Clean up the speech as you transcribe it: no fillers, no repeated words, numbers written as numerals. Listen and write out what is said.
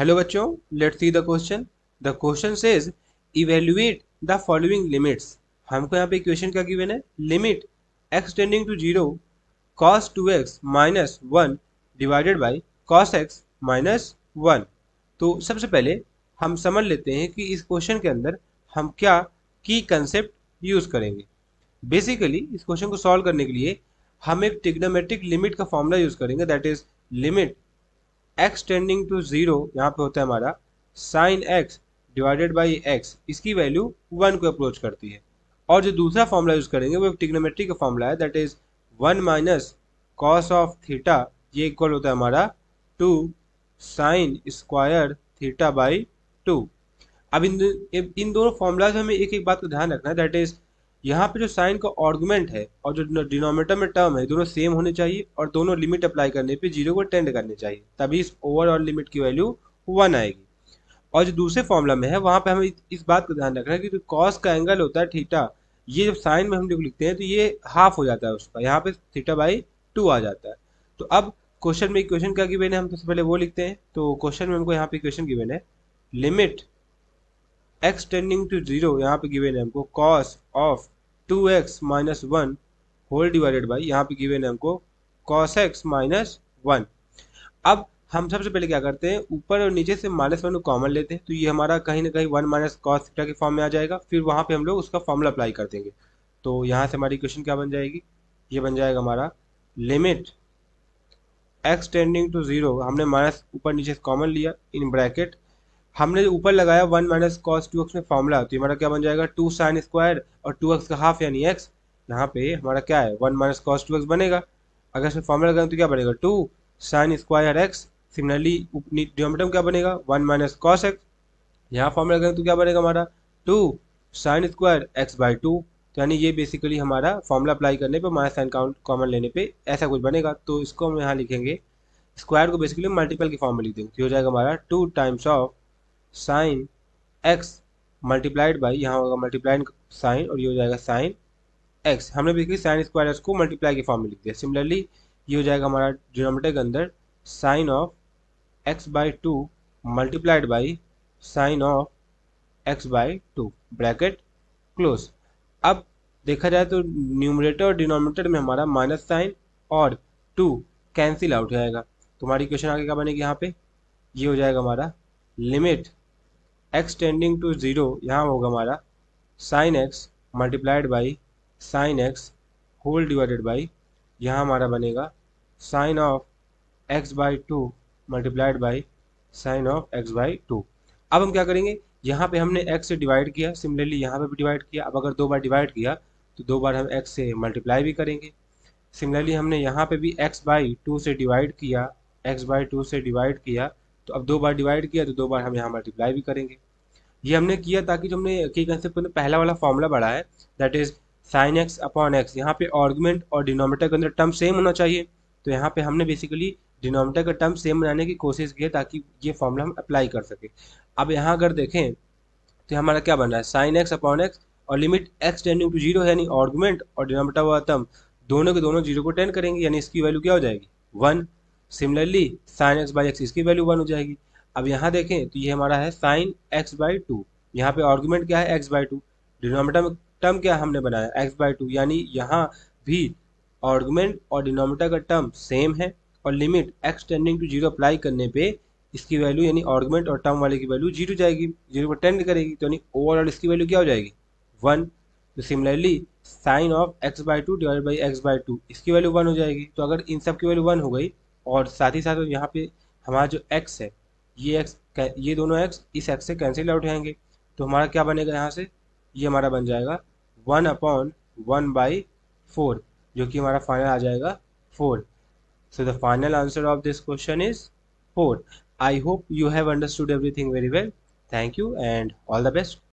Hello बच्चों, let's see the question. The question says evaluate the following limits. हमको यहाँ पे इक्वेशन क्या गिवन है, limit x tending to 0 cos 2x minus 1 divided by cos x minus 1। तो सबसे पहले हम समझ लेते हैं कि इस क्वेश्चन के अंदर हम क्या की कंसेप्ट यूज करेंगे। बेसिकली इस क्वेश्चन को सॉल्व करने के लिए हम एक ट्रिग्नोमेट्रिक लिमिट का फॉर्मूला यूज करेंगे, that is limit x tending to 0, यहाँ पे होता है हमारा sine x divided by x, इसकी वैल्यू 1 को अप्रोच करती है। और जो दूसरा फॉर्मूला यूज करेंगे वो एक ट्रिग्नोमेट्री का फॉर्मूला है, that is 1 minus cos of theta, ये इक्वल होता है हमारा 2 साइन स्क्वायर थीटा बाई 2। अब इन दोनों फॉर्मूलाज में हमें एक एक बात का ध्यान रखना है, दैट इज यहाँ पे जो साइन का आर्गुमेंट है और जो डिनोमिनेटर में टर्म है दोनों सेम होने चाहिए और दोनों लिमिट अप्लाई करने पे 0 को टेंड करने चाहिए, तभी इस ओवरऑल लिमिट की वैल्यू 1 आएगी। और जो दूसरे फॉर्मूला में है वहां पे हमें इस बात का ध्यान रखना है कि जो कॉस का एंगल होता है थीटा, ये जब साइन में हम लोग लिखते हैं तो ये हाफ हो जाता है उसका, यहाँ पे थीटा बाई 2 आ जाता है। तो अब क्वेश्चन में इक्वेशन क्या गिवन है, हम सबसे पहले वो लिखते हैं। तो क्वेश्चन में हमको यहाँ पे इक्वेशन गिवन है, लिमिट x टेंडिंग टू 0, यहाँ पे गिवन है हमको cos of 2x minus 1 whole divided by, यहाँ पे गिवन है हमको cos x माइनस 1। अब हम सबसे पहले क्या करते हैं, ऊपर और नीचे से माइनस 1 को कॉमन लेते हैं, तो ये हमारा कहीं ना कहीं 1 माइनस कॉस थीटा के फॉर्म में आ जाएगा। फिर वहाँ पे हम लोग उसका फॉर्मूला अप्लाई कर देंगे। तो यहाँ से हमारी इक्वेशन क्या बन जाएगी, ये बन जाएगा हमारा लिमिट x टेंडिंग टू 0, हमने माइनस ऊपर नीचे से कॉमन लिया, इन ब्रैकेट हमने ऊपर लगाया 1 माइनस कॉस 2x में फॉर्मूला, तो हमारा क्या बन जाएगा 2 साइन स्क्वायर और 2x का हाफ यानी x, यहाँ पे हमारा क्या है 1 माइनस कॉस 2x बनेगा। अगर इसमें फॉर्मूला लगाएं तो क्या बनेगा 2 sine square x। Similarly denominator में क्या बनेगा 1 माइनस कॉस x, यहाँ फॉर्मूला लगाएं तो क्या बनेगा हमारा 2 साइन स्क्वायर x बाई 2। तो यानी ये बेसिकली हमारा फॉर्मूला अप्लाई करने पे माइनस साइन कॉमन लेने पे ऐसा कुछ बनेगा। तो इसको हम यहाँ लिखेंगे, स्क्वायर को बेसिकली मल्टीपल की फॉर्म में लिख देंगे, तो हो जाएगा हमारा 2 times of sine x multiplied by, यहाँ होगा मल्टीप्लाइड साइन और ये हो जाएगा साइन x। हमने बेसिकली साइन स्क्वायर x को मल्टीप्लाई की फॉर्म में लिख दिया। सिमिलरली ये हो जाएगा हमारा डिनोमिनेटर के अंदर sine of x by 2 multiplied by sine of x by 2, bracket close. अब देखा जाए तो न्यूमरेटर और डिनोमिनेटर में हमारा माइनस साइन और 2 कैंसिल आउट हो जाएगा। तो हमारी इक्वेशन आगे क्या बनेगी, यहाँ पे ये हो जाएगा हमारा लिमिट x टेंडिंग टू 0, यहाँ होगा हमारा sine x multiplied by sine x whole divided by, यहाँ हमारा बनेगा sine of x by 2 multiplied by sine of x by 2। अब हम क्या करेंगे, यहाँ पे हमने x से डिवाइड किया, सिमिलरली यहाँ पे भी डिवाइड किया। अब अगर 2 बार डिवाइड किया तो 2 बार हम x से मल्टीप्लाई भी करेंगे। सिमिलरली हमने यहाँ पे भी x बाई 2 से डिवाइड किया, x बाई 2 से डिवाइड किया, तो अब 2 बार डिवाइड किया तो 2 बार हम यहाँ मल्टीप्लाई भी करेंगे। ये हमने किया ताकि जो हमने की कंसेप्ट में पहला वाला फॉर्मूला बढ़ा है, that is sine x upon x, यहाँ पे आर्गुमेंट और डिनोमिनेटर के अंदर टर्म सेम होना चाहिए। तो यहाँ पे हमने बेसिकली डिनोमिनेटर का टर्म सेम बनाने की कोशिश की है ताकि ये फॉर्मूला हम अप्लाई कर सके। अब यहाँ अगर देखें तो हमारा क्या बन रहा है साइन एक्स अपॉन एक्स और लिमिट एक्स टेंडिंग टू 0 है, यानी आर्गुमेंट और डिनोमिनेटर वाला टर्म दोनों के दोनों 0 को टेंड करेंगे, यानी इसकी वैल्यू क्या हो जाएगी 1। Similarly sine x by x, इसकी वैल्यू 1 हो जाएगी। अब यहाँ देखें तो ये हमारा है साइन एक्स बाई 2, यहाँ पे आर्गुमेंट क्या है एक्स बाई 2, डिनोमिनेटर में टर्म क्या हमने बनाया एक्स बाई 2, यानी यहाँ भी आर्गुमेंट और डिनोमिनेटर का टर्म सेम है और limit x tending to 0 apply करने पे इसकी वैल्यू यानी आर्गुमेंट और टर्म वाले की वैल्यू 0 जाएगी, 0 को टेंड करेगी, तो यानी ओवरऑल इसकी वैल्यू क्या हो जाएगी 1। तो similarly sign of x by 2 divide by x by 2, इसकी वैल्यू 1 हो जाएगी। तो अगर इन सब की वैल्यू 1 हो गई और साथ ही साथ यहाँ पे हमारा जो x है, ये x, ये दोनों x इस x से कैंसिल आउट जाएंगे, तो हमारा क्या बनेगा यहाँ से, ये हमारा बन जाएगा 1 अपॉन 1 बाई 4, जो कि हमारा फाइनल आ जाएगा 4। So the final answer of this question is 4. I hope you have understood everything very well. Thank you and all the best.